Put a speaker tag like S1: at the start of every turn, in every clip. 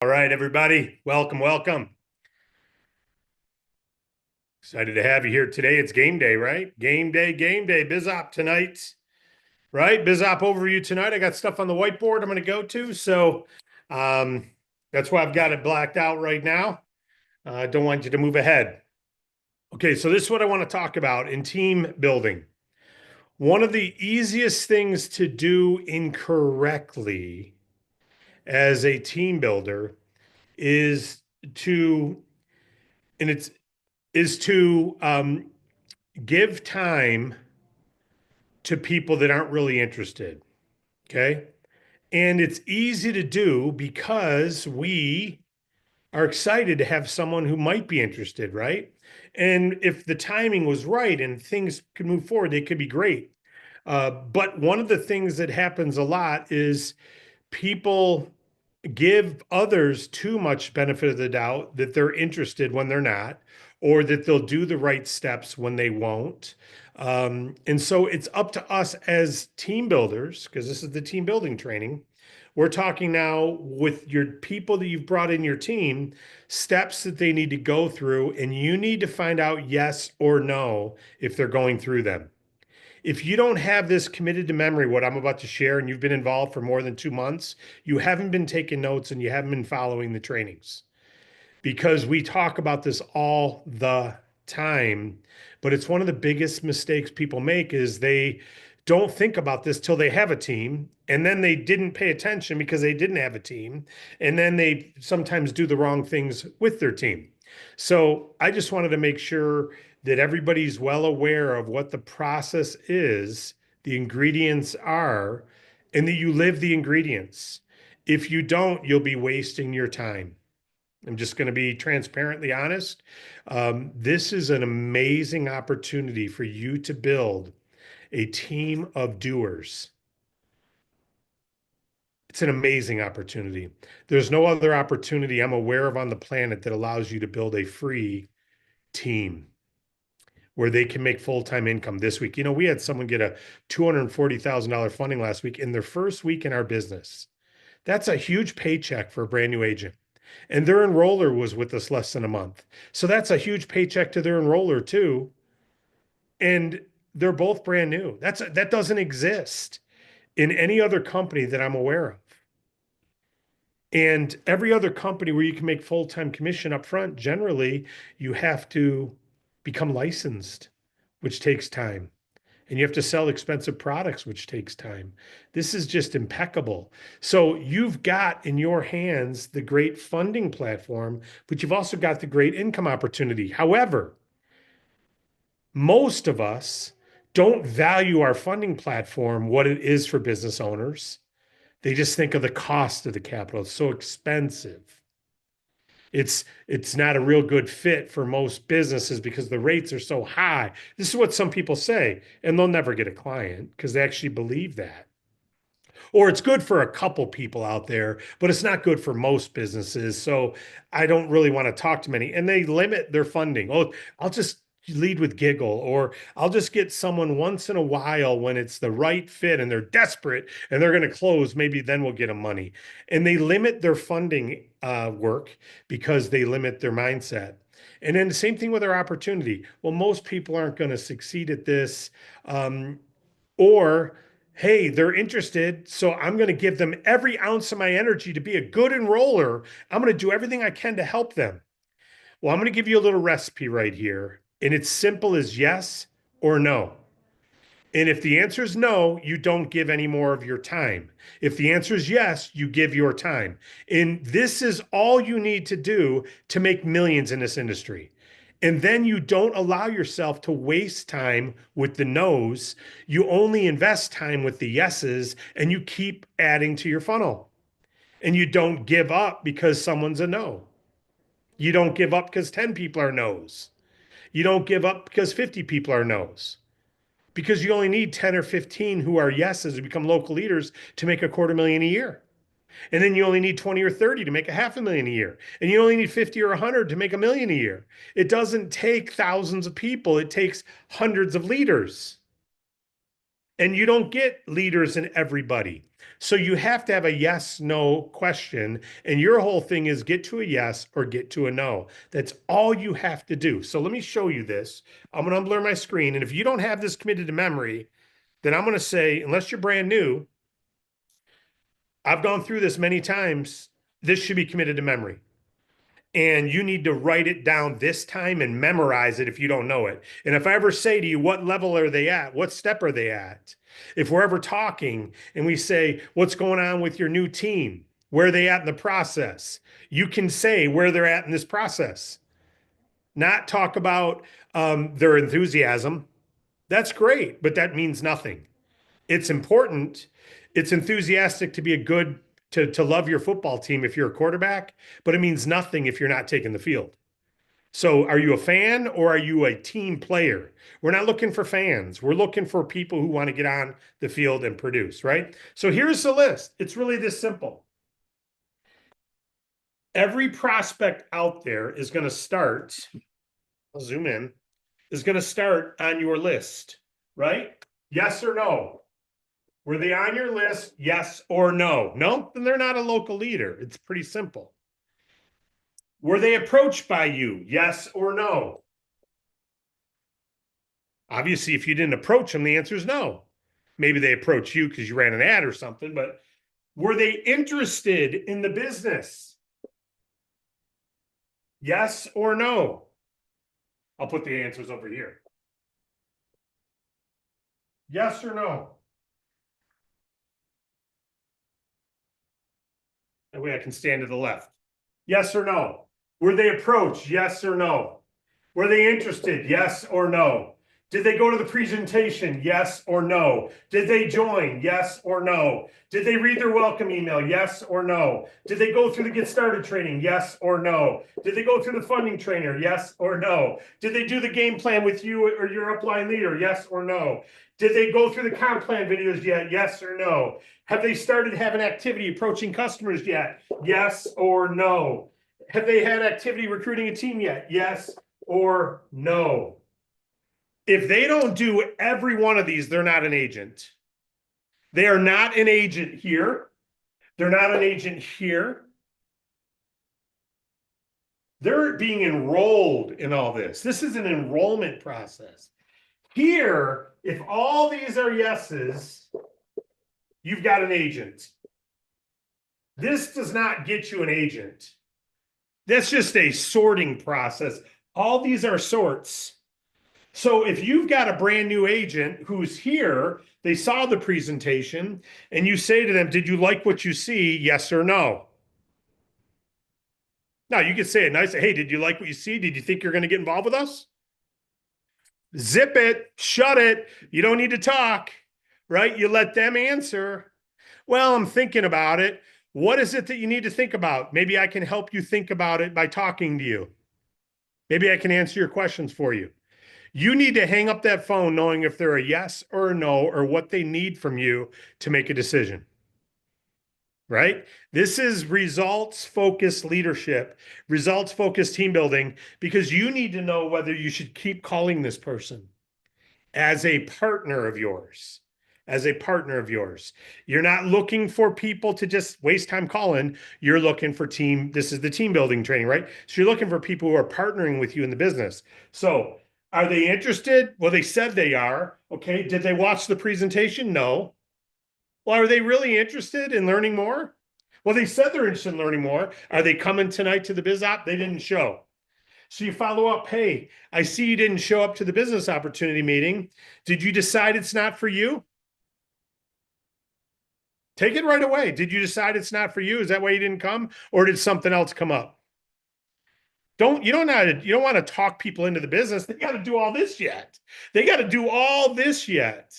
S1: All right, everybody, welcome, welcome. Excited to have you here today. It's game day, right? Game day. BizOp tonight, right? BizOp overview tonight. I got stuff on the whiteboard I'm going to go to. So um, that's why I've got it blacked out right now. I don't want you to move ahead. Okay, so this is what I want to talk about in team building. One of the easiest things to do incorrectly as a team builder is to, and it's is to give time to people that aren't really interested. Okay. And it's easy to do because we are excited to have someone who might be interested, right? And if the timing was right and things could move forward, they could be great. But one of the things that happens a lot is people give others too much benefit of the doubt that they're interested when they're not, or that they'll do the right steps when they won't. And so it's up to us as team builders, because this is the team building training. We're talking now with your people that you've brought in your team, steps that they need to go through, and you need to find out yes or no if they're going through them. If you don't have this committed to memory, what I'm about to share, and you've been involved for more than 2 months, you haven't been taking notes and you haven't been following the trainings, because we talk about this all the time. But it's one of the biggest mistakes people make is they don't think about this till they have a team, and then they didn't pay attention because they didn't have a team, and then they sometimes do the wrong things with their team. So I just wanted to make sure that everybody's well aware of what the process is, the ingredients are, and that you live the ingredients. If you don't, you'll be wasting your time. I'm just going to be transparently honest. This is an amazing opportunity for you to build a team of doers. It's an amazing opportunity. There's no other opportunity I'm aware of on the planet that allows you to build a free team where they can make full-time income this week. You know, we had someone get a $240,000 funding last week in their first week in our business. That's a huge paycheck for a brand new agent. And their enroller was with us less than a month. So that's a huge paycheck to their enroller too. And they're both brand new. That doesn't exist in any other company that I'm aware of. And every other company where you can make full-time commission up front, generally you have to become licensed, which takes time. And you have to sell expensive products, which takes time. This is just impeccable. So you've got in your hands the great funding platform, but you've also got the great income opportunity. However, most of us don't value our funding platform what it is for business owners. They just think of the cost of the capital. It's so expensive. It's not a real good fit for most businesses because the rates are so high. This is what some people say, and they'll never get a client because they actually believe that. Or it's good for a couple people out there, but it's not good for most businesses. So I don't really want to talk to many. And they limit their funding. Oh, I'll just lead with giggle, or I'll just get someone once in a while when it's the right fit and they're desperate and they're going to close. Maybe then we'll get them money. And they limit their funding work because they limit their mindset. And then the same thing with our opportunity. Well, most people aren't going to succeed at this. Or hey, they're interested, so I'm going to give them every ounce of my energy to be a good enroller. I'm going to do everything I can to help them. Well, I'm going to give you a little recipe right here, and it's simple as yes or no. And if the answer is no, you don't give any more of your time. If the answer is yes, you give your time. And this is all you need to do to make millions in this industry. And then you don't allow yourself to waste time with the no's. You only invest time with the yeses, and you keep adding to your funnel. And you don't give up because someone's a no. You don't give up because 10 people are no's. You don't give up because 50 people are no's, because you only need 10 or 15 who are yeses to become local leaders to make $250,000 a year. And then you only need 20 or 30 to make $500,000 a year. And you only need 50 or 100 to make $1 million a year. It doesn't take thousands of people, it takes hundreds of leaders. And you don't get leaders in everybody. So you have to have a yes, no question. And your whole thing is get to a yes or get to a no. That's all you have to do. So let me show you this. I'm going to unblur my screen. And if you don't have this committed to memory, then I'm going to say, unless you're brand new, I've gone through this many times. This should be committed to memory. And you need to write it down this time and memorize it if you don't know it. And if I ever say to you, what level are they at? What step are they at? If we're ever talking and we say, what's going on with your new team? Where are they at in the process? You can say where they're at in this process, not talk about their enthusiasm. That's great, but that means nothing. It's important. It's enthusiastic to be a good to love your football team if you're a quarterback, but it means nothing if you're not taking the field. So are you a fan or are you a team player? We're not looking for fans. We're looking for people who want to get on the field and produce, right? So here's the list. It's really this simple. Every prospect out there is going to start, I'll zoom in, is going to start on your list, right? Yes or no? Were they on your list? Yes or no? No, then they're not a local leader. It's pretty simple. Were they approached by you? Yes or no? Obviously, if you didn't approach them, the answer is no. Maybe they approached you because you ran an ad or something, but were they interested in the business? Yes or no? I'll put the answers over here. Yes or no? That way I can stand to the left. Yes or no? Were they approached? Yes or no? Were they interested? Yes or no? Did they go to the presentation? Yes or no? Did they join? Yes or no? Did they read their welcome email? Yes or no? Did they go through the get started training? Yes or no? Did they go through the funding trainer? Yes or no? Did they do the game plan with you or your upline leader? Yes or no? Did they go through the comp plan videos yet? Yes or no? Have they started having activity approaching customers yet? Yes or no? Have they had activity recruiting a team yet? Yes or no? If they don't do every one of these, they're not an agent. They are not an agent here. They're not an agent here. They're being enrolled in all this. This is an enrollment process. Here, if all these are yeses, you've got an agent. This does not get you an agent. That's just a sorting process. All these are sorts. So if you've got a brand new agent who's here, they saw the presentation, and you say to them, did you like what you see? Yes or no? Now you can say it nice. Hey, did you like what you see? Did you think you're going to get involved with us? Zip it, shut it. You don't need to talk, right? You let them answer. Well, I'm thinking about it. What is it that you need to think about? Maybe I can help you think about it by talking to you. Maybe I can answer your questions for you. You need to hang up that phone knowing if they're a yes or a no or what they need from you to make a decision, right? This is results focused leadership, results focused team building, because you need to know whether you should keep calling this person as a partner of yours. As a partner of yours. You're not looking for people to just waste time calling. You're looking for team. This is the team building training, right? So you're looking for people who are partnering with you in the business. So are they interested? Well, they said they are. Okay. Did they watch the presentation? No. Well, are they really interested in learning more? Well, they said they're interested in learning more. Are they coming tonight to the biz op? They didn't show. So you follow up. Hey, I see you didn't show up to the business opportunity meeting. Did you decide it's not for you? Take it right away. Did you decide it's not for you? Is that why you didn't come? Or did something else come up? You don't want to talk people into the business. They got to do all this yet. They got to do all this yet.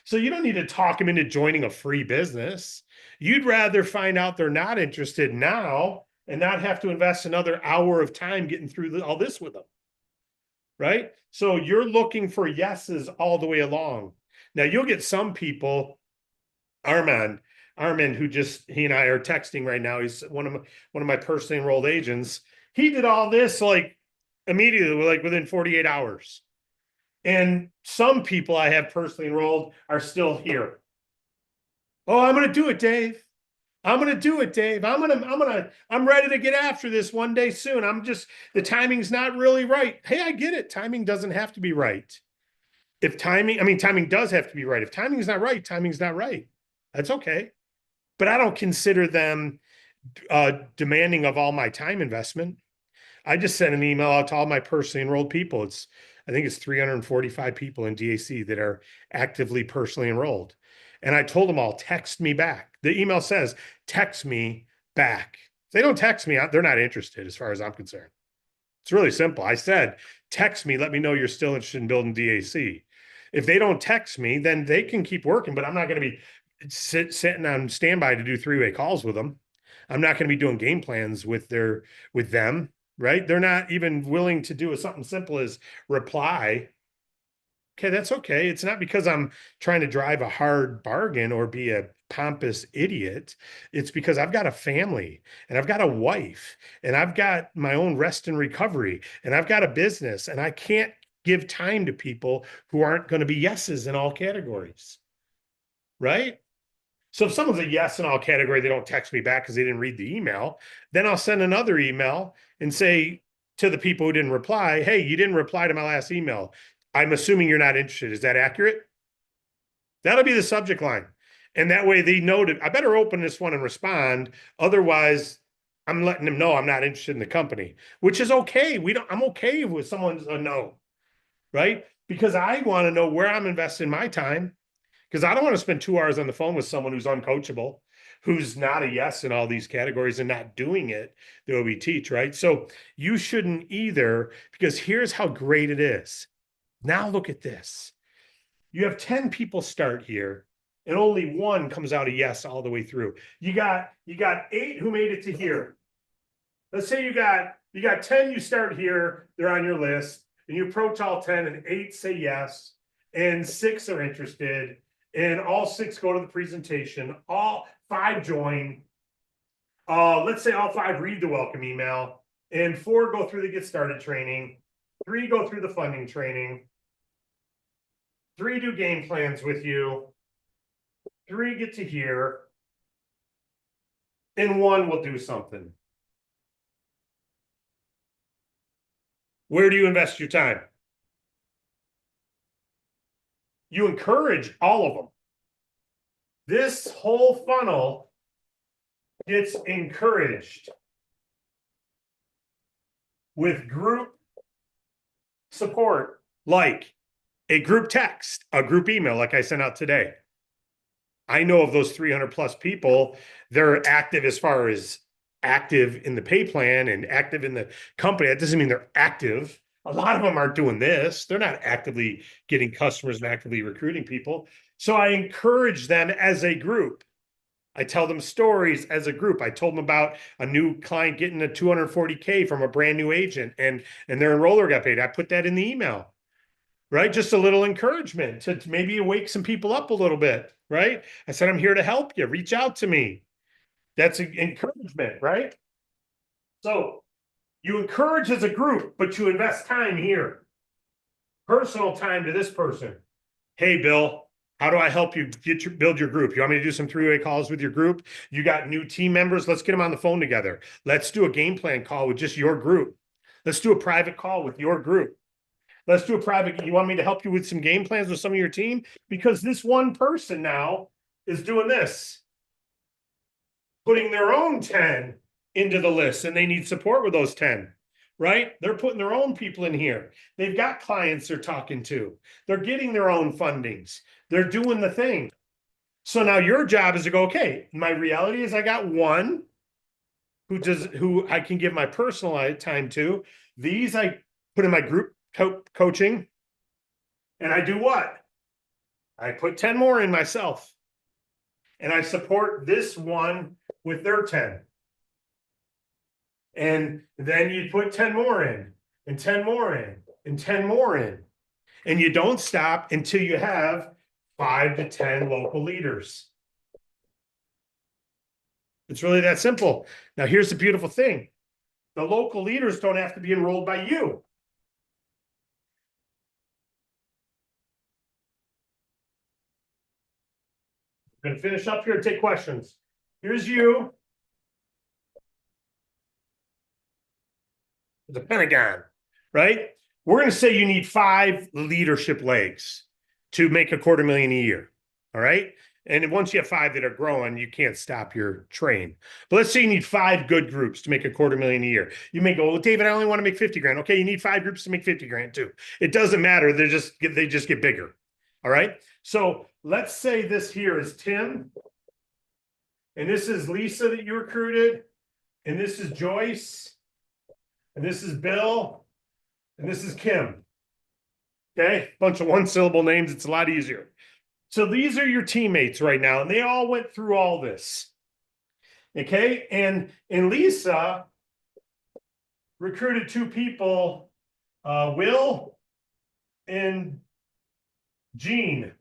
S1: So you don't need to talk them into joining a free business. You'd rather find out they're not interested now and not have to invest another hour of time getting through all this with them. Right? So you're looking for yeses all the way along. Now you'll get some people, Armand, who he and I are texting right now. He's one of my personally enrolled agents. He did all this like immediately, like within 48 hours. And some people I have personally enrolled are still here. Oh, I'm going to do it, Dave. I'm going to do it, Dave. I'm ready to get after this one day soon. The timing's not really right. Hey, I get it. Timing doesn't have to be right. Timing does have to be right. If timing's not right, timing's not right. That's okay. But I don't consider them demanding of all my time investment. I just sent an email out to all my personally enrolled people. I think it's 345 people in DAC that are actively personally enrolled. And I told them all, text me back. The email says, text me back. If they don't text me, they're not interested as far as I'm concerned. It's really simple. I said, text me, let me know you're still interested in building DAC. If they don't text me, then they can keep working, but I'm not going to be sitting on standby to do three-way calls with them. I'm not going to be doing game plans with them, right? They're not even willing to do something simple as reply. Okay, that's okay. It's not because I'm trying to drive a hard bargain or be a pompous idiot. It's because I've got a family and I've got a wife and I've got my own rest and recovery and I've got a business and I can't give time to people who aren't going to be yeses in all categories, right? So if someone's a yes in all category, they don't text me back because they didn't read the email, then I'll send another email and say to the people who didn't reply, hey, you didn't reply to my last email. I'm assuming you're not interested. Is that accurate? That'll be the subject line. And that way they know I better open this one and respond. Otherwise, I'm letting them know I'm not interested in the company, which is okay. I'm okay with someone's a no, right? Because I want to know where I'm investing my time. Because I don't want to spend 2 hours on the phone with someone who's uncoachable, who's not a yes in all these categories and not doing it the way we teach, right? So you shouldn't either, because here's how great it is. Now look at this. You have 10 people start here, and only one comes out a yes all the way through. You got 8 who made it to here. Let's say you got 10, you start here, they're on your list, and you approach all 10, and 8 say yes, and 6 are interested, and all 6 go to the presentation, all 5 join. Let's say all 5 read the welcome email, and 4 go through the get started training, 3 go through the funding training, 3 do game plans with you, 3 get to here, and 1 will do something. Where do you invest your time? You encourage all of them. This whole funnel gets encouraged with group support, like a group text, a group email, like I sent out today. I know of those 300 plus people, they're active as far as active in the pay plan and active in the company. That doesn't mean they're active. A lot of them aren't doing this. They're not actively getting customers and actively recruiting people. So I encourage them as a group. I tell them stories as a group. I told them about a new client getting a 240K from a brand new agent and their enroller got paid. I put that in the email, right? Just a little encouragement to maybe wake some people up a little bit, right? I said, I'm here to help you. Reach out to me. That's encouragement, right? So you encourage as a group, but you invest time here. Personal time to this person. Hey, Bill, how do I help you build your group? You want me to do some three-way calls with your group? You got new team members? Let's get them on the phone together. Let's do a game plan call with just your group. Let's do a private call with your group. Let's do a private. You want me to help you with some game plans with some of your team? Because this one person now is doing this, putting their own 10 into the list, and they need support with those 10, right? They're putting their own people in here. They've got clients they're talking to. They're getting their own fundings. They're doing the thing. So now your job is to go, okay, my reality is I got one who I can give my personal time to. These I put in my group coaching. And I do what? I put 10 more in myself. And I support this one with their 10. And then you put 10 more in, and 10 more in, and 10 more in. And you don't stop until you have 5 to 10 local leaders. It's really that simple. Now, here's the beautiful thing. The local leaders don't have to be enrolled by you. I'm going to finish up here and take questions. Here's you. The Pentagon, right? We're going to say you need 5 leadership legs to make $250,000 a year. All right. And once you have 5 that are growing, you can't stop your train. But let's say you need 5 good groups to make $250,000 a year. You may go, well, David, I only want to make 50 grand. Okay, you need 5 groups to make 50 grand too. It doesn't matter. They just get bigger. All right. So let's say this here is Tim, and this is Lisa that you recruited, and this is Joyce, and this is Bill, and this is Kim. Okay, bunch of 1-syllable names. It's a lot easier. So these are your teammates right now, and they all went through all this. Okay, and Lisa recruited 2 people, Will and Gene.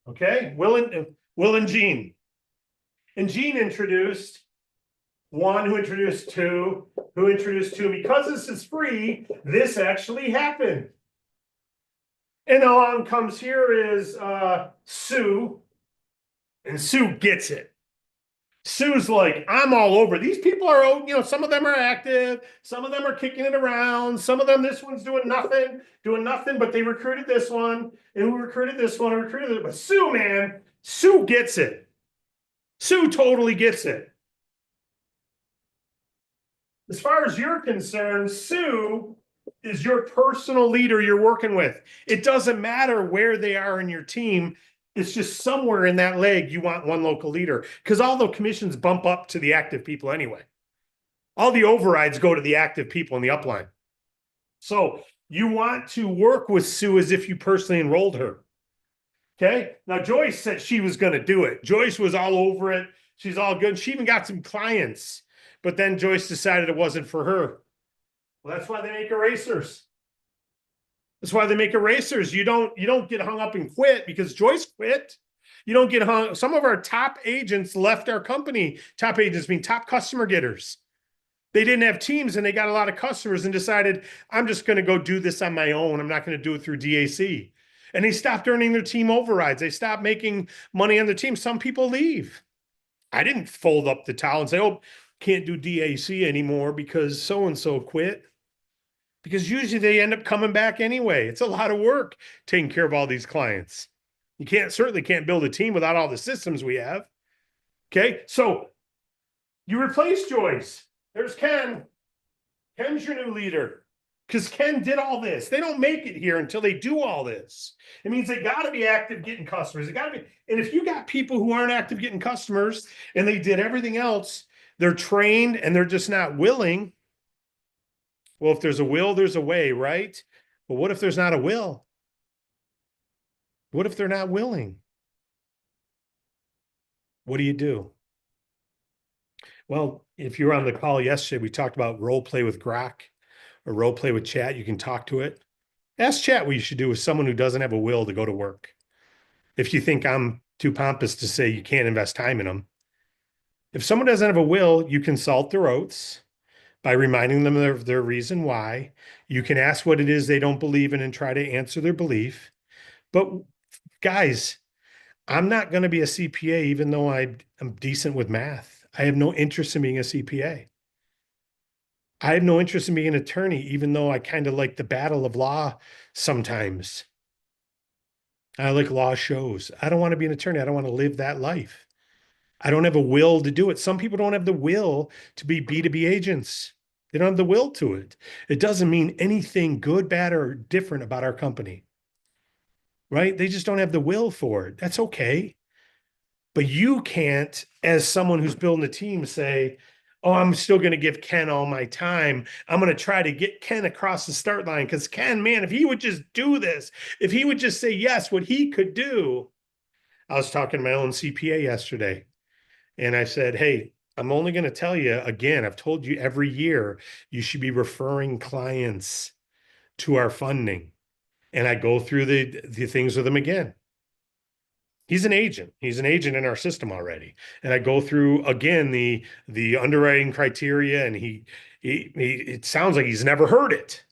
S1: Okay, Will and Gene. And Gene introduced 1, who introduced 2, who introduced 2. Because this is free, this actually happened. And along comes here is Sue, and Sue gets it. Sue's like, I'm all over. These people are, some of them are active, some of them are kicking it around, some of them, this one's doing nothing, but they recruited this one, and who recruited this one, and recruited it. But Sue, man, Sue gets it. Sue totally gets it. As far as you're concerned, Sue is your personal leader you're working with. It doesn't matter where they are in your team. It's just somewhere in that leg you want one local leader, because all the commissions bump up to the active people anyway. All the overrides go to the active people in the upline. So you want to work with Sue as if you personally enrolled her. Okay. Now, Joyce said she was going to do it. Joyce was all over it. She's all good. She even got some clients, but then Joyce decided it wasn't for her. Well, that's why they make erasers. That's why they make erasers. You don't get hung up and quit because Joyce quit. You don't get hung. Some of our top agents left our company. Top agents mean top customer getters. They didn't have teams and they got a lot of customers and decided, I'm just going to go do this on my own. I'm not going to do it through DAC. And they stopped earning their team overrides. They stopped making money on the team. Some people leave. I didn't fold up the towel and say, oh, can't do DAC anymore because so-and-so quit. Because usually they end up coming back anyway. It's a lot of work taking care of all these clients. You certainly can't build a team without all the systems we have. Okay, so you replace Joyce. There's Ken. Ken's your new leader because Ken did all this. They don't make it here until they do all this. It means they got to be active getting customers. They got to be. And if you got people who aren't active getting customers and they did everything else, they're trained and they're just not willing. Well, if there's a will, there's a way, right? But what if there's not a will? What if they're not willing? What do you do? Well, if you were on the call yesterday, we talked about role play with Grok or role play with chat. You can talk to it. Ask chat what you should do with someone who doesn't have a will to go to work. If you think I'm too pompous to say you can't invest time in them. If someone doesn't have a will, you consult their oaths by reminding them of their reason why. You can ask what it is they don't believe in and try to answer their belief. But guys, I'm not going to be a CPA even though I'm decent with math. I have no interest in being a CPA. I have no interest in being an attorney, even though I kind of like the battle of law sometimes. I like law shows. I don't want to be an attorney. I don't want to live that life. I don't have a will to do it. Some people don't have the will to be B2B agents. They don't have the will to it. It doesn't mean anything good, bad, or different about our company, right? They just don't have the will for it. That's okay. But you can't, as someone who's building a team, say, oh, I'm still going to give Ken all my time. I'm going to try to get Ken across the start line because Ken, man, if he would just do this, if he would just say yes, what he could do. I was talking to my own CPA yesterday. And I said, hey, I'm only going to tell you again, I've told you every year, you should be referring clients to our funding. And I go through the things with him again. He's an agent. He's an agent in our system already. And I go through again, the underwriting criteria, and he it sounds like he's never heard it.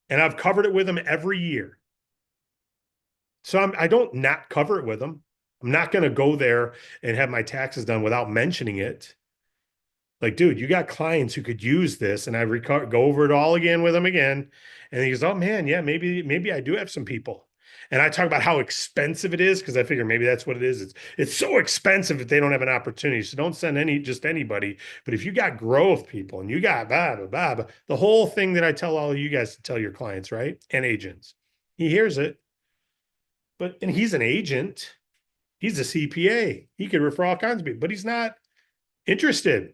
S1: And I've covered it with him every year. So I don't not cover it with him. I'm not going to go there and have my taxes done without mentioning it. Like, dude, you got clients who could use this, and I go over it all again with them again. And he goes, "Oh man, yeah, maybe I do have some people." And I talk about how expensive it is because I figure maybe that's what it is. It's so expensive that they don't have an opportunity. So don't send just anybody. But if you got growth people and you got blah blah blah, blah, the whole thing that I tell all of you guys to tell your clients, right? And agents, he hears it, and he's an agent. He's a CPA. He could refer all kinds of people, but he's not interested.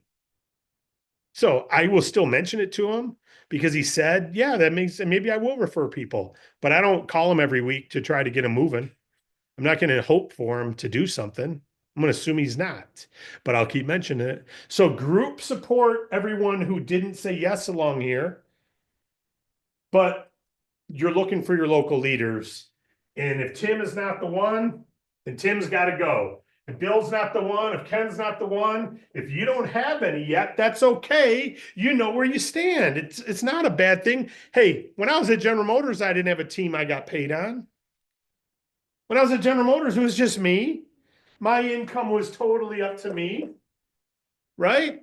S1: So I will still mention it to him because he said, yeah, that makes, maybe I will refer people, but I don't call him every week to try to get him moving. I'm not going to hope for him to do something. I'm going to assume he's not, but I'll keep mentioning it. So group support everyone who didn't say yes along here, but you're looking for your local leaders. And if Tim is not the one, then Tim's got to go. If Bill's not the one, if Ken's not the one, if you don't have any yet, that's okay. You know where you stand. It's not a bad thing. Hey, when I was at General Motors, I didn't have a team I got paid on. When I was at General Motors, it was just me. My income was totally up to me, right?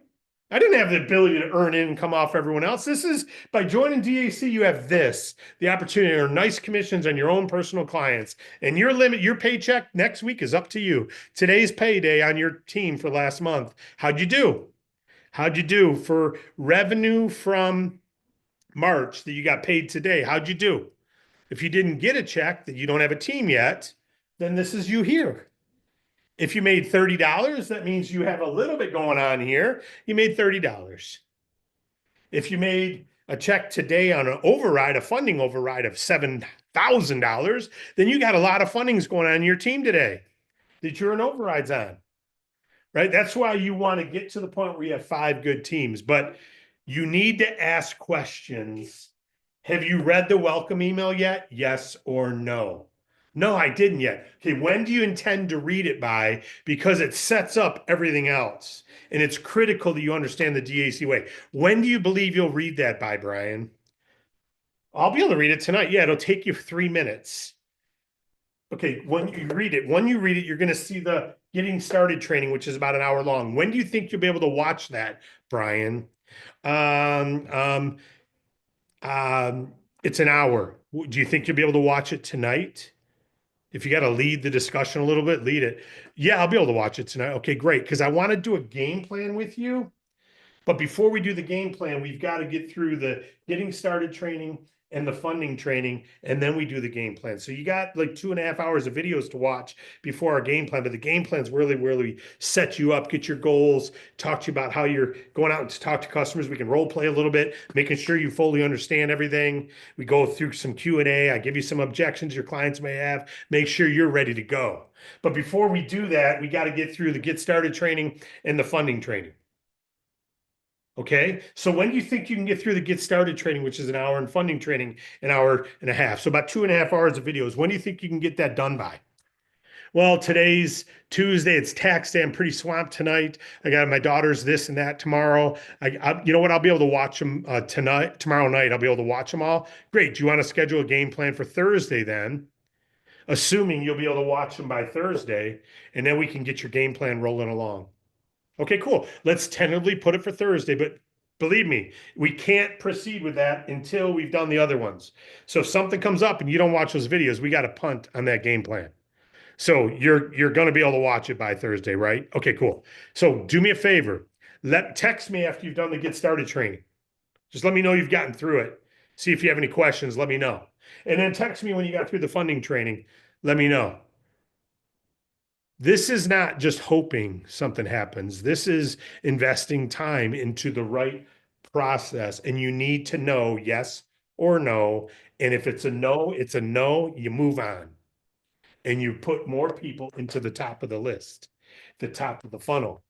S1: I didn't have the ability to earn income off everyone else. This is by joining DAC, you have the opportunity to earn nice commissions on your own personal clients. And your paycheck next week is up to you. Today's payday on your team for last month. How'd you do? How'd you do for revenue from March that you got paid today? How'd you do? If you didn't get a check that you don't have a team yet, then this is you here. If you made $30, that means you have a little bit going on here. You made $30. If you made a check today on an override, a funding override of $7,000, then you got a lot of fundings going on in your team today that you're in overrides on, right? That's why you want to get to the point where you have 5 good teams, but you need to ask questions. Have you read the welcome email yet? Yes or no? No, I didn't yet. Okay, when do you intend to read it by? Because it sets up everything else. And it's critical that you understand the DAC way. When do you believe you'll read that by, Brian? I'll be able to read it tonight. Yeah, it'll take you 3 minutes. Okay, when you read it, you're going to see the getting started training, which is about an hour long. When do you think you'll be able to watch that, Brian? Um, um, it's an hour. Do you think you'll be able to watch it tonight? If you got to lead the discussion a little bit, lead it. Yeah, I'll be able to watch it tonight. Okay, great. Because I want to do a game plan with you. But before we do the game plan, we've got to get through the getting started training and the funding training, and then we do the game plan. So you got like 2.5 hours of videos to watch before our game plan. But the game plan's really set you up, get your goals, talk to you about how you're going out to talk to customers. We can role play a little bit, making sure you fully understand everything. We go through some Q&A. I give you some objections your clients may have. Make sure you're ready to go. But before we do that, we got to get through the get started training and the funding training. Okay. So when do you think you can get through the get started training, which is an hour, and funding training, an hour and a half? So about 2.5 hours of videos. When do you think you can get that done by? Well, today's Tuesday. It's tax day. I'm pretty swamped tonight. I got my daughter's this and that tomorrow. You know what? I'll be able to watch them tomorrow night. I'll be able to watch them all. Great. Do you want to schedule a game plan for Thursday then? Assuming you'll be able to watch them by Thursday, and then we can get your game plan rolling along. Okay, cool. Let's tentatively put it for Thursday, but believe me, we can't proceed with that until we've done the other ones. So if something comes up and you don't watch those videos, we got to punt on that game plan. So you're going to be able to watch it by Thursday, right? Okay, cool. So do me a favor. Text me after you've done the get started training. Just let me know you've gotten through it. See if you have any questions, let me know. And then text me when you got through the funding training. Let me know. This is not just hoping something happens. This is investing time into the right process. And you need to know yes or no. And if it's a no, it's a no. You move on and you put more people into the top of the list, the top of the funnel.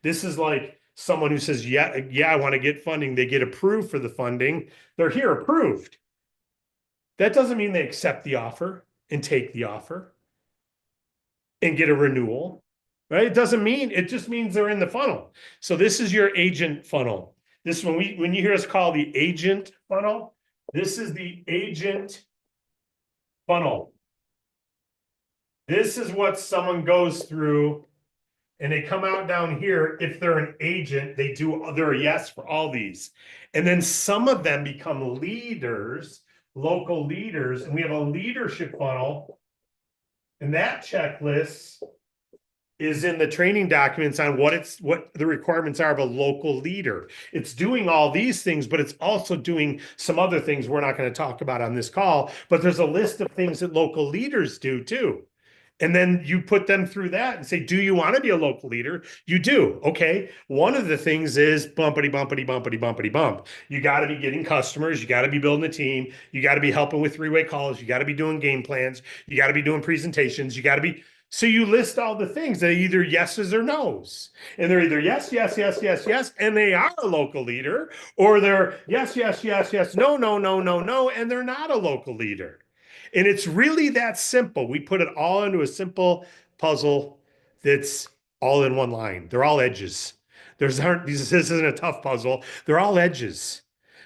S1: This is like someone who says, yeah, I want to get funding. They get approved for the funding. They're here approved. That doesn't mean they accept the offer and take the offer and get a renewal, right? It just means they're in the funnel. So this is your agent funnel. This when you hear us call the agent funnel, this is the agent funnel. This is what someone goes through, and they come out down here. If they're an agent, they're a yes for all these. And then some of them become leaders, local leaders, and we have a leadership funnel. And that checklist is in the training documents on what the requirements are of a local leader. It's doing all these things, but it's also doing some other things we're not going to talk about on this call. But there's a list of things that local leaders do too. And then you put them through that and say, do you want to be a local leader? You do. Okay. One of the things is bumpity, bumpity, bumpity, bumpity, bump. You got to be getting customers. You got to be building a team. You got to be helping with three-way calls. You got to be doing game plans. You got to be doing presentations. You got to be. So you list all the things that are either yeses or nos. And they're either yes, yes, yes, yes, yes, and they are a local leader, or they're yes, yes, yes, yes, no, no, no, no, no, and they're not a local leader. And it's really that simple. We put it all into a simple puzzle that's all in one line. They're all edges. This isn't a tough puzzle. They're all edges.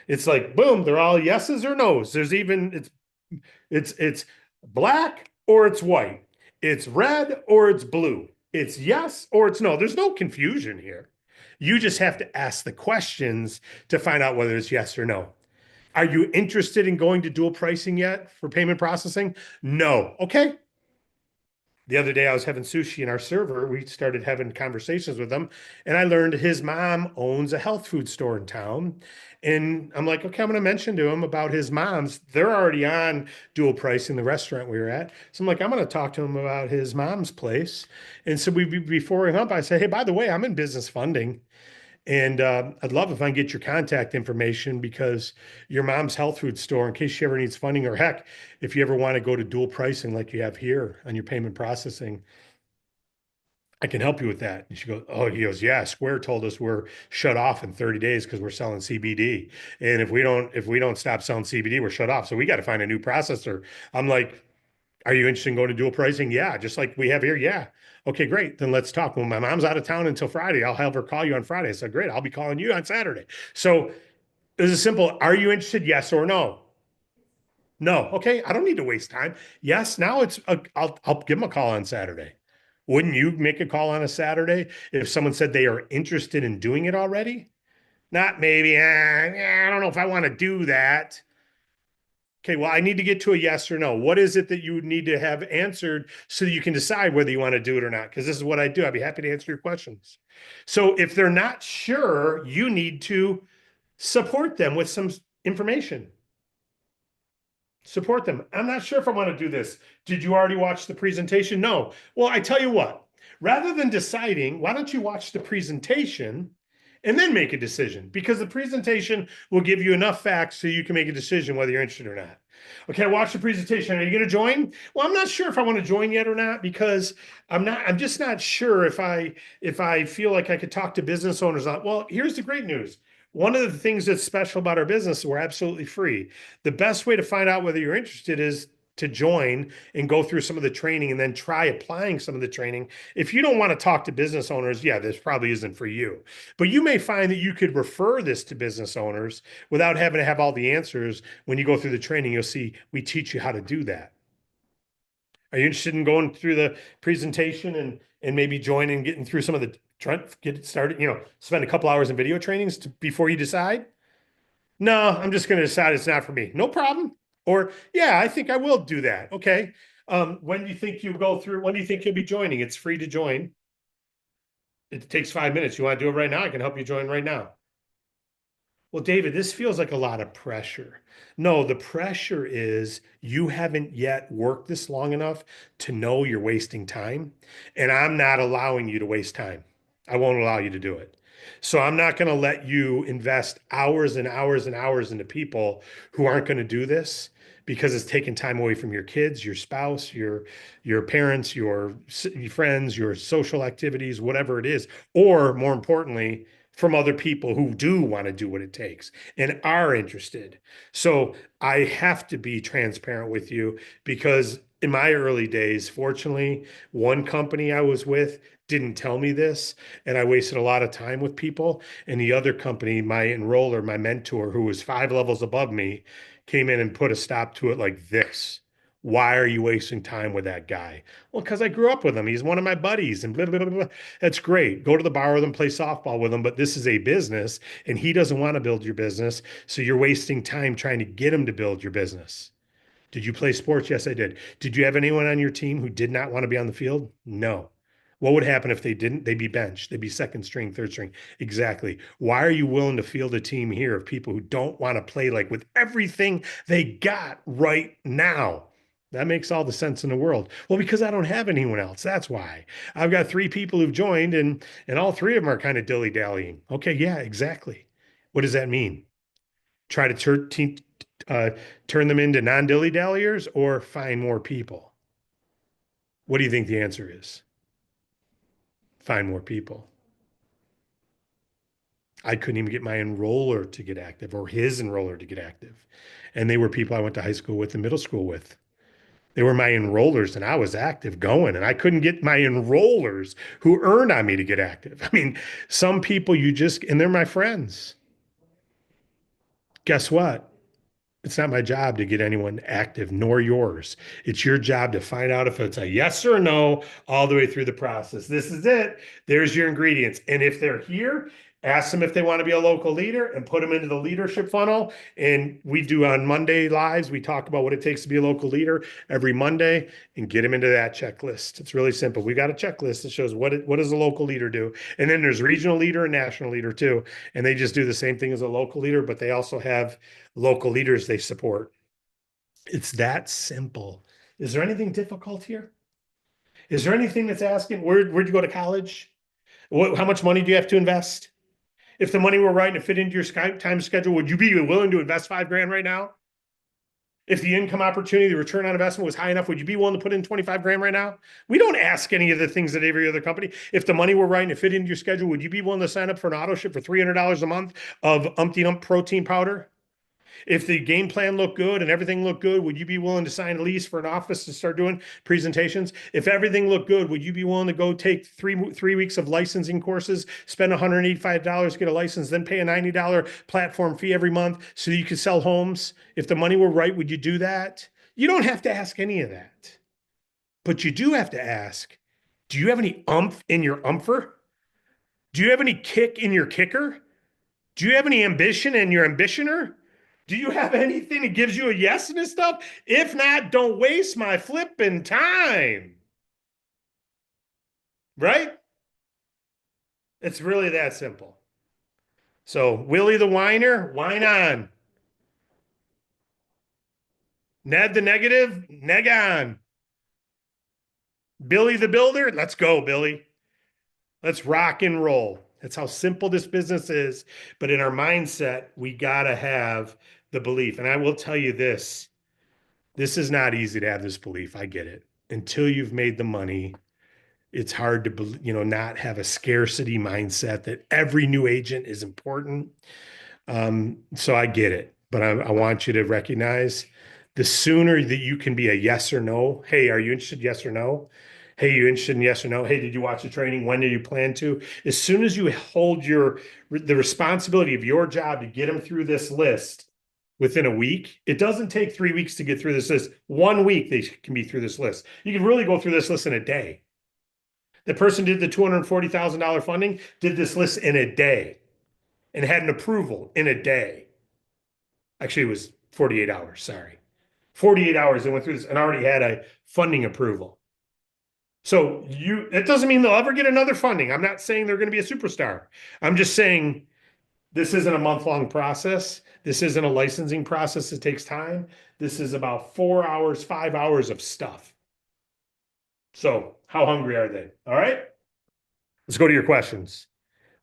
S1: It's like boom, they're all yeses or nos. There's even it's black or it's white. It's red or it's blue. It's yes or it's no. There's no confusion here. You just have to ask the questions to find out whether it's yes or no. Are you interested in going to dual pricing yet for payment processing? No. Okay. The other day I was having sushi in our server. We started having conversations with him, and I learned his mom owns a health food store in town. And I'm like, okay, I'm going to mention to him about his mom's. They're already on dual pricing, the restaurant we were at. So I'm like, I'm going to talk to him about his mom's place. And so before we hung up, I said, hey, by the way, I'm in business funding. And I'd love if I can get your contact information because your mom's health food store, in case she ever needs funding, or heck, if you ever want to go to dual pricing like you have here on your payment processing, I can help you with that. And she goes, oh, he goes, yeah, Square told us we're shut off in 30 days because we're selling CBD. And if we don't stop selling CBD, we're shut off. So we got to find a new processor. I'm like, are you interested in going to dual pricing? Yeah, just like we have here. Yeah. Okay, great. Then let's talk. Well, my mom's out of town until Friday. I'll have her call you on Friday. I said, great. I'll be calling you on Saturday. So it was a simple, are you interested? Yes or no? No. Okay. I don't need to waste time. Yes. Now I'll give them a call on Saturday. Wouldn't you make a call on a Saturday if someone said they are interested in doing it already? Not maybe, I don't know if I want to do that. Okay, well, I need to get to a yes or no. What is it that you would need to have answered so that you can decide whether you want to do it or not? Because this is what I do. I'd be happy to answer your questions. So if they're not sure, you need to support them with some information. Support them. I'm not sure if I want to do this. Did you already watch the presentation? No. Well, I tell you what, rather than deciding, why don't you watch the presentation and then make a decision? Because the presentation will give you enough facts so you can make a decision whether you're interested or not. Okay, watch the presentation. Are you going to join? Well, I'm not sure if I want to join yet or not because I'm just not sure if I feel like I could talk to business owners. Well, here's the great news. One of the things that's special about our business, we're absolutely free. The best way to find out whether you're interested is to join and go through some of the training and then try applying some of the training. If you don't want to talk to business owners, yeah, this probably isn't for you. But you may find that you could refer this to business owners without having to have all the answers. When you go through the training, you'll see we teach you how to do that. Are you interested in going through the presentation and maybe joining, getting through some of the get it started, spend a couple hours in video trainings before you decide? No, I'm just going to decide it's not for me. No problem. Or, yeah, I think I will do that. Okay. When do you think you go through? When do you think you'll be joining? It's free to join. It takes 5 minutes. You want to do it right now? I can help you join right now. Well, David, this feels like a lot of pressure. No, the pressure is you haven't yet worked this long enough to know you're wasting time. And I'm not allowing you to waste time. I won't allow you to do it. So I'm not going to let you invest hours and hours and hours into people who aren't going to do this because it's taking time away from your kids, your spouse, your parents, your friends, your social activities, whatever it is, or more importantly, from other people who do want to do what it takes and are interested. So I have to be transparent with you because in my early days, fortunately, one company I was with didn't tell me this, and I wasted a lot of time with people. And the other company, my enroller, my mentor, who was 5 levels above me, came in and put a stop to it like this. Why are you wasting time with that guy? Well, because I grew up with him. He's one of my buddies and blah, blah, blah, blah. That's great. Go to the bar with him, play softball with him, but this is a business and he doesn't want to build your business. So you're wasting time trying to get him to build your business. Did you play sports? Yes, I did. Did you have anyone on your team who did not want to be on the field? No. What would happen if they didn't? They'd be benched. They'd be second string, third string. Exactly. Why are you willing to field a team here of people who don't want to play like with everything they got right now? That makes all the sense in the world. Well, because I don't have anyone else. That's why. I've got three people who've joined and all three of them are kind of dilly-dallying. Okay, yeah, exactly. What does that mean? Try to uh, turn them into non-dilly-dalliers or find more people? What do you think the answer is? Find more people. I couldn't even get my enroller to get active or his enroller to get active. And they were people I went to high school with and middle school with. They were my enrollers and I was active going and I couldn't get my enrollers who earned on me to get active. I mean, some people you just, and they're my friends. Guess what? It's not my job to get anyone active, nor yours. It's your job to find out if it's a yes or no all the way through the process. This is it. There's your ingredients. And if they're here, ask them if they want to be a local leader and put them into the leadership funnel. And we do on Monday lives, we talk about what it takes to be a local leader every Monday and get them into that checklist. It's really simple. We got a checklist that shows what does a local leader do. And then there's regional leader and national leader too. And they just do the same thing as a local leader, but they also have local leaders they support. It's that simple. Is there anything difficult here? Is there anything that's asking, where'd you go to college? How much money do you have to invest? If the money were right and it fit into your time schedule, would you be willing to invest 5 grand right now? If the income opportunity, the return on investment was high enough, would you be willing to put in 25 grand right now? We don't ask any of the things that every other company. If the money were right and it fit into your schedule, would you be willing to sign up for an auto ship for $300 a month of Umpty Ump protein powder? If the game plan looked good and everything looked good, would you be willing to sign a lease for an office to start doing presentations? If everything looked good, would you be willing to go take three weeks of licensing courses, spend $185 to get a license, then pay a $90 platform fee every month so you could sell homes? If the money were right, would you do that? You don't have to ask any of that. But you do have to ask, do you have any umph in your umpher? Do you have any kick in your kicker? Do you have any ambition in your ambitioner? Do you have anything that gives you a yes in this stuff? If not, don't waste my flipping time. Right? It's really that simple. So, Willie the whiner, whine on. Ned the negative, neg on. Billy the builder, let's go, Billy. Let's rock and roll. That's how simple this business is. But in our mindset, we got to have the belief. And I will tell you this is not easy to have this belief. I get it. Until you've made the money, it's hard to, not have a scarcity mindset that every new agent is important. So I get it, but I want you to recognize the sooner that you can be a yes or no. Hey, are you interested? Yes or no? Hey, you interested in yes or no? Hey, did you watch the training? When do you plan to? As soon as you hold the responsibility of your job to get them through this list within a week, it doesn't take 3 weeks to get through this list. 1 week, they can be through this list. You can really go through this list in a day. The person did the $240,000 funding, did this list in a day and had an approval in a day. Actually, it was 48 hours. Sorry. 48 hours they went through this and already had a funding approval. So it doesn't mean they'll ever get another funding. I'm not saying they're going to be a superstar. I'm just saying this isn't a month-long process. This isn't a licensing process that takes time. This is about 4 hours, 5 hours of stuff. So how hungry are they? All right. Let's go to your questions.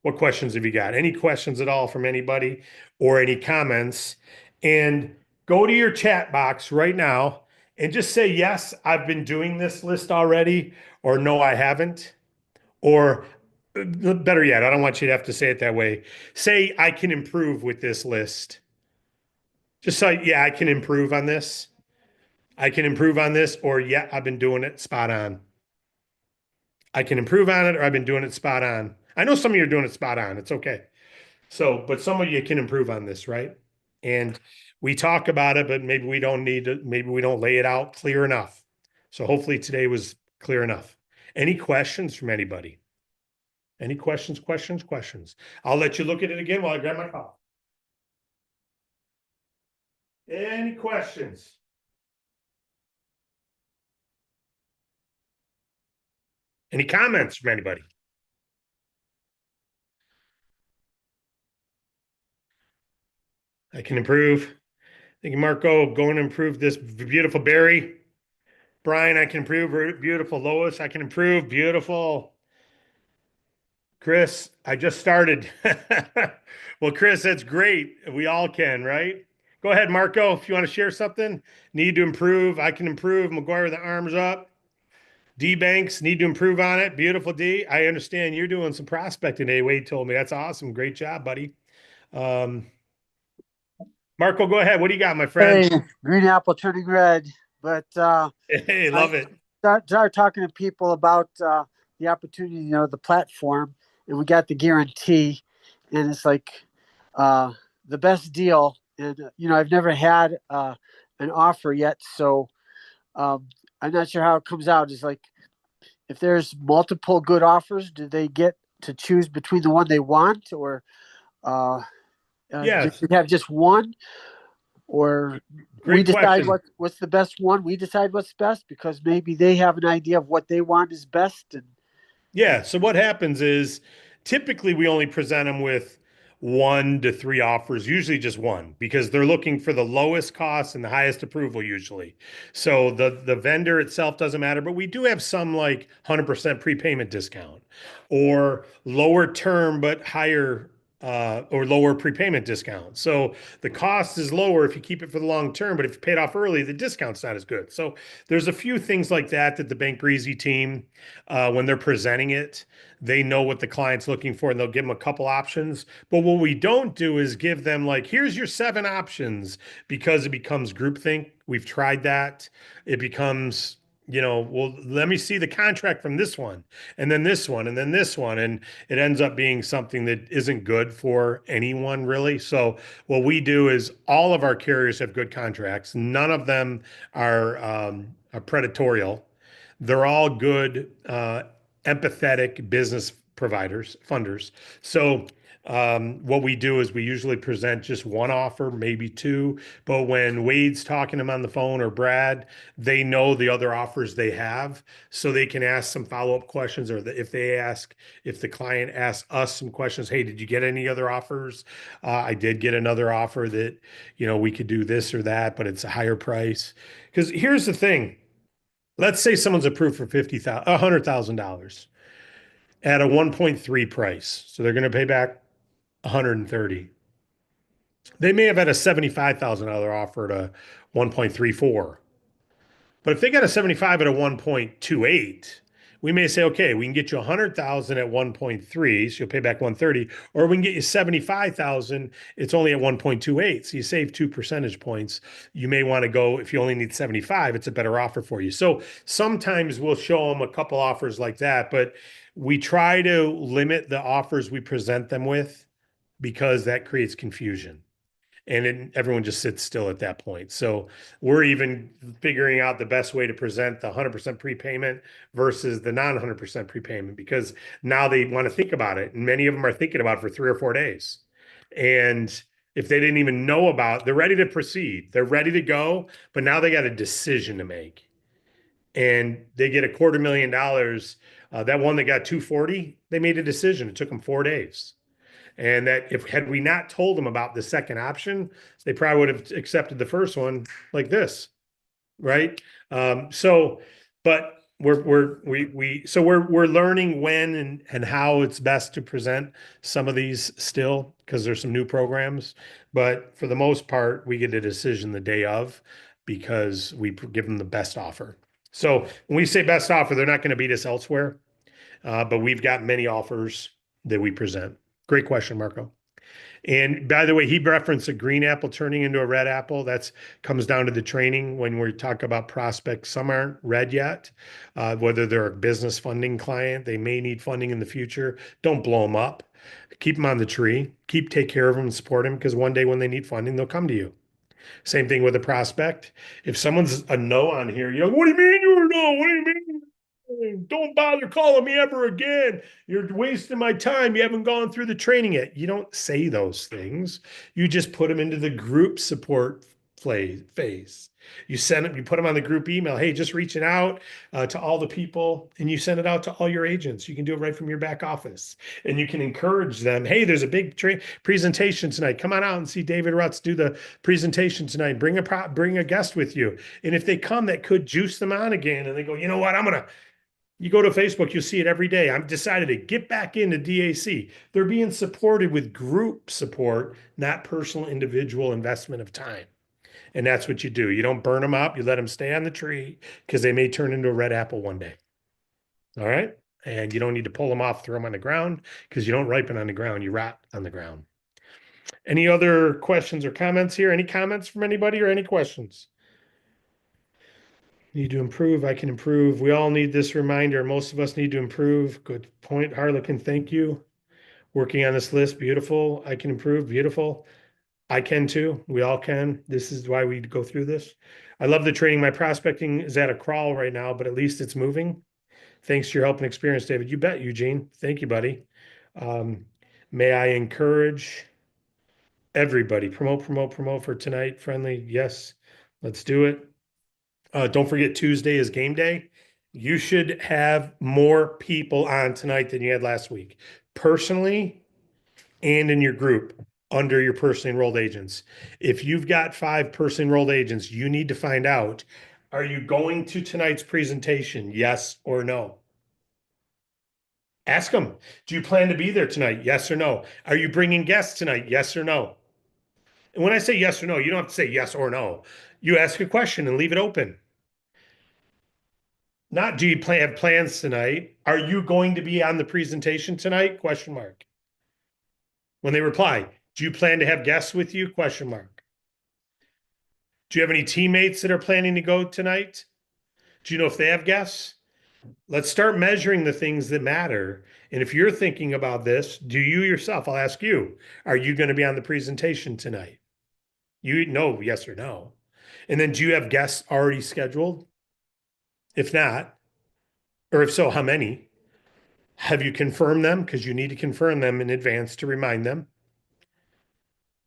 S1: What questions have you got? Any questions at all from anybody or any comments? And go to your chat box right now and just say, yes, I've been doing this list already, or no, I haven't. Or better yet, I don't want you to have to say it that way. Say, I can improve with this list. Just say, yeah, I can improve on this. I can improve on this, or yeah, I've been doing it spot on. I can improve on it, or I've been doing it spot on. I know some of you are doing it spot on. It's okay. So, but some of you can improve on this, right? And we talk about it, but maybe we don't need to, maybe we don't lay it out clear enough. So hopefully today was clear enough. Any questions from anybody? Any questions, questions, questions? I'll let you look at it again while I grab my coffee. Any questions? Any comments from anybody? I can improve. Thank you, Marco. Going to improve this beautiful Barry. Brian, I can improve. Beautiful. Lois, I can improve. Beautiful. Chris, I just started. Well, Chris, that's great. We all can, right? Go ahead, Marco, if you want to share something. Need to improve. I can improve. McGuire, the arms up. D Banks, need to improve on it. Beautiful, D. I understand you're doing some prospecting today. Wade told me. That's awesome. Great job, buddy. Um, Marco, go ahead. What do you got, my friend?
S2: Hey, green apple turning red. But
S1: Hey,
S2: I
S1: love it.
S2: start talking to people about the opportunity, the platform, and we got the guarantee, and it's like uh, the best deal. And I've never had an offer yet, so I'm not sure how it comes out. It's like if there's multiple good offers, do they get to choose between the one they want, or uh, do
S1: Yes.
S2: we have just one? Or we
S1: Great
S2: decide
S1: question.
S2: what's the best one. We decide what's best because maybe they have an idea of what they want is best. And
S1: Yeah. So what happens is typically we only present them with 1 to 3 offers, usually just one, because they're looking for the lowest cost and the highest approval usually. So the vendor itself doesn't matter, but we do have some like 100% prepayment discount or lower term but higher or lower prepayment discount. So the cost is lower if you keep it for the long term, but if you pay it off early, the discount's not as good. So there's a few things like that that the Bank Breezy team when they're presenting it, they know what the client's looking for and they'll give them a couple options. But what we don't do is give them like, here's your 7 options because it becomes groupthink. We've tried that. It becomes, well, let me see the contract from this one and then this one and then this one. And it ends up being something that isn't good for anyone really. So what we do is all of our carriers have good contracts. None of them are predatorial. They're all good, empathetic business providers, funders. So what we do is we usually present just one offer, maybe two. But when Wade's talking to them on the phone or Brad, they know the other offers they have, so they can ask some follow-up questions. Or if the client asks us some questions, hey, did you get any other offers? I did get another offer that we could do this or that, but it's a higher price. Because here's the thing. Let's say someone's approved for $100,000 at a 1.3 price. So they're going to pay back 130. They may have had a $75,000 offer at a 1.34. But if they got a 75 at a 1.28, we may say, okay, we can get you 100,000 at 1.3, so you'll pay back 130, or we can get you 75,000, it's only at 1.28. So you save 2 percentage points. You may want to go, if you only need 75, it's a better offer for you. So sometimes we'll show them a couple offers like that, but we try to limit the offers we present them with because that creates confusion and everyone just sits still at that point. So we're even figuring out the best way to present the 100% prepayment versus the non 100% prepayment because now they want to think about it. And many of them are thinking about it for 3 or 4 days. And if they didn't even know about, they're ready to proceed. They're ready to go, but now they got a decision to make. And they get $250,000. That one that got 240, they made a decision. It took them 4 days. And that if had we not told them about the second option, they probably would have accepted the first one like this, right? So, but we're learning when and how it's best to present some of these still because there's some new programs, but for the most part, we get a decision the day of because we give them the best offer. So when we say best offer, they're not going to beat us elsewhere, but we've got many offers that we present. Great question, Marco. And by the way, he referenced a green apple turning into a red apple. That's comes down to the training when we talk about prospects. Some aren't red yet, whether they're a business funding client, they may need funding in the future. Don't blow them up. Keep them on the tree. Take care of them and support them because one day when they need funding, they'll come to you. Same thing with a prospect. If someone's a no on here, you know, what do you mean you're a no? What do you mean? Don't bother calling me ever again. You're wasting my time. You haven't gone through the training yet. You don't say those things. You just put them into the group support phase. You send them, you put them on the group email. Hey, just reaching out to all the people, and you send it out to all your agents. You can do it right from your back office, and you can encourage them. Hey, there's a big presentation tonight. Come on out and see David Rutz do the presentation tonight. Bring a guest with you, and if they come, that could juice them on again, and they go, you know what, you go to Facebook, you'll see it every day. I've decided to get back into DAC. They're being supported with group support, not personal individual investment of time. And that's what you do. You don't burn them up. You let them stay on the tree because they may turn into a red apple one day. All right. And you don't need to pull them off, throw them on the ground because you don't ripen on the ground. You rot on the ground. Any other questions or comments here? Any comments from anybody or any questions? Need to improve. I can improve. We all need this reminder. Most of us need to improve. Good point, Harlequin. Thank you. Working on this list. Beautiful. I can improve. Beautiful. I can too. We all can. This is why we go through this. I love the training. My prospecting is at a crawl right now, but at least it's moving. Thanks to your help and experience, David. You bet, Eugene. Thank you, buddy. May I encourage everybody, promote for tonight. Friendly. Yes, let's do it. Don't forget Tuesday is game day. You should have more people on tonight than you had last week, personally and in your group under your personally enrolled agents. If you've got 5 personally enrolled agents, you need to find out, are you going to tonight's presentation? Yes or no? Ask them, do you plan to be there tonight? Yes or no? Are you bringing guests tonight? Yes or no? And when I say yes or no, you don't have to say yes or no. You ask a question and leave it open. Not do you have plans tonight? Are you going to be on the presentation tonight? Question mark. When they reply, do you plan to have guests with you? Question mark. Do you have any teammates that are planning to go tonight? Do you know if they have guests? Let's start measuring the things that matter. And if you're thinking about this, do you yourself, I'll ask you, are you going to be on the presentation tonight? You know, yes or no. And then do you have guests already scheduled? If not, or if so, how many? Have you confirmed them? Because you need to confirm them in advance to remind them.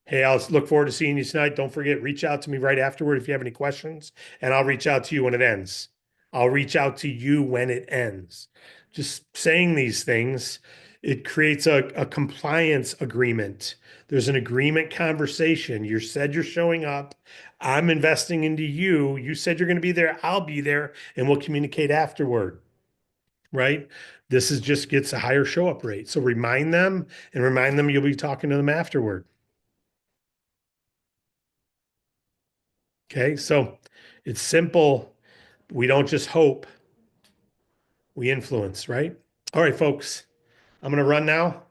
S1: Hey, I'll look forward to seeing you tonight. Don't forget, reach out to me right afterward if you have any questions, and I'll reach out to you when it ends. I'll reach out to you when it ends. Just saying these things, it creates a compliance agreement. There's an agreement conversation. You said you're showing up. I'm investing into you. You said you're going to be there. I'll be there, and we'll communicate afterward. Right? This is just gets a higher show up rate. So remind them you'll be talking to them afterward. Okay, so it's simple. We don't just hope, we influence, right? All right, folks, I'm going to run now.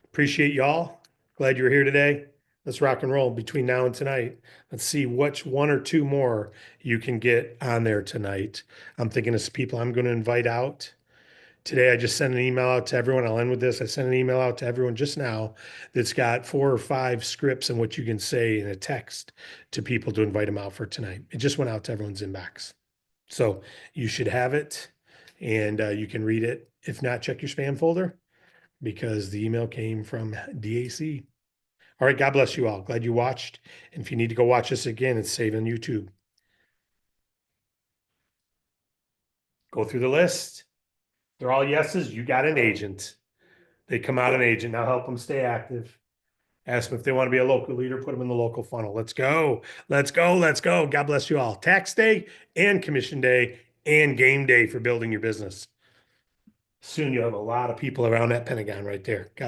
S1: Appreciate y'all. Glad you're here today. Let's rock and roll between now and tonight. Let's see which 1 or 2 more you can get on there tonight. I'm thinking of some people I'm going to invite out. Today, I just sent an email out to everyone. I'll end with this. I sent an email out to everyone just now that's got 4 or 5 scripts and what you can say in a text to people to invite them out for tonight. It just went out to everyone's inbox. So you should have it and you can read it. If not, check your spam folder because the email came from DAC. All right. God bless you all. Glad you watched. And if you need to go watch this again, it's saved on YouTube. Go through the list. They're all yeses. You got an agent. They come out an agent. Now help them stay active. Ask them if they want to be a local leader, put them in the local funnel. Let's go. Let's go. Let's go. God bless you all. Tax day and commission day and game day for building your business. Soon you'll have a lot of people around that Pentagon right there. God